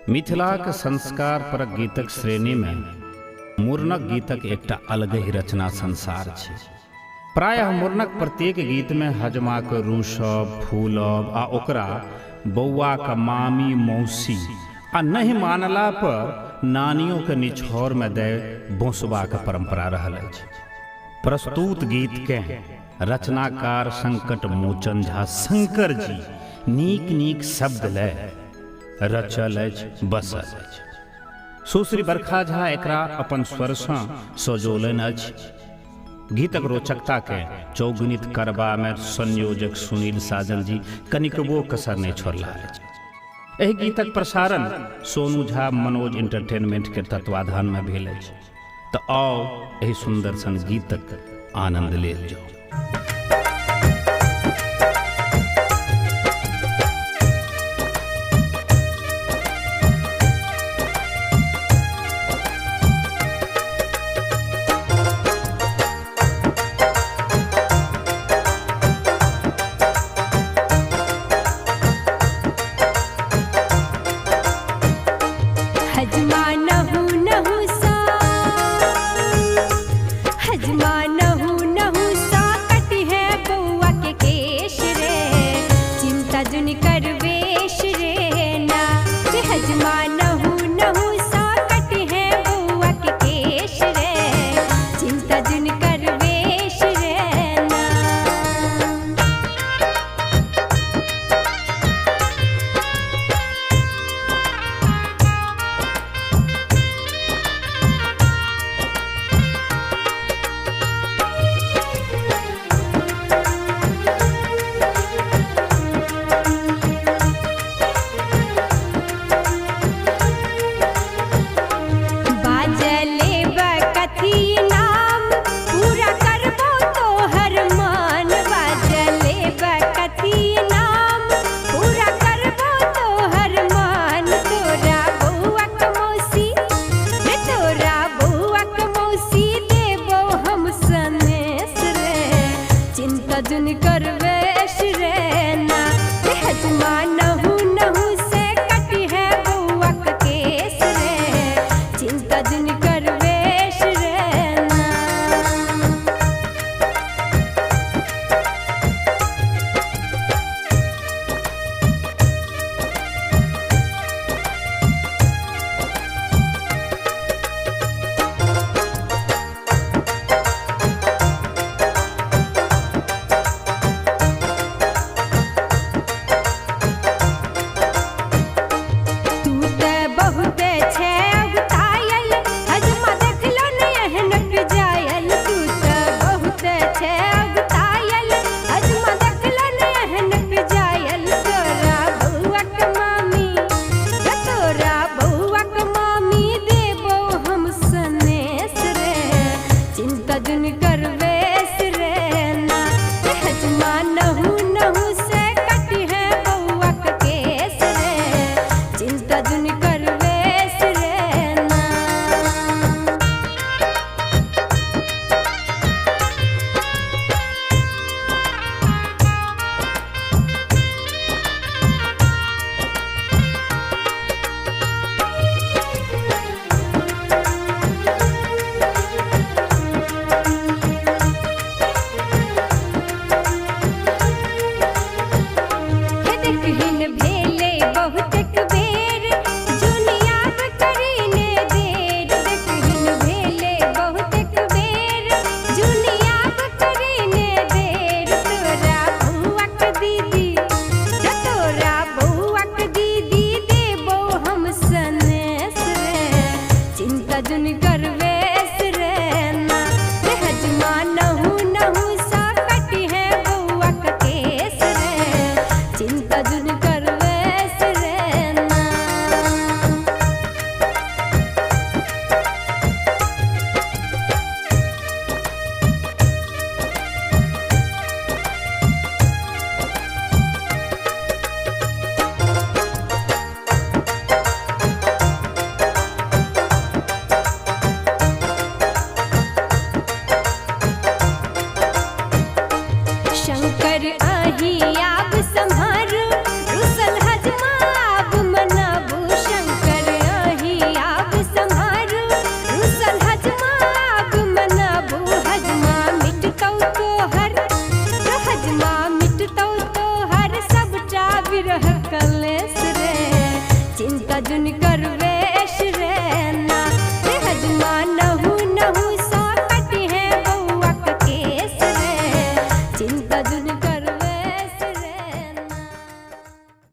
मिथिलाक संस्कार परक गीतक श्रेणी में मुरनक गीतक एकटा अलग ही रचना संसार छै। प्रायः मुरनक प्रत्येक गीत में हजमाक रूसब फूलब आ ओकरा बौआक मामी मौसी आ नहीं मानला पर नानियों के निछोर में दे बोसबाक परंपरा रहल अछि। प्रस्तुत गीत के रचनाकार संकट मोचन झा शंकर जी नीक नीक शब्द लय रचल अछि बसल अछि। सुश्री बरखा झा एकरा अपन स्वरसँ सजौलनि अछि। गीतक रोचकता के चौगुनित करबा में संयोजक सुनील साजन जी कनिकबो कसर नहीं छोड़ला अछि। एहि गीतक प्रसारण सोनू झा मनोज एंटरटेनमेंट के तत्वाधान में भेल अछि। तऽ आओ एहि सुंदर सन गीतक आनंद लेल जाओ। चिंता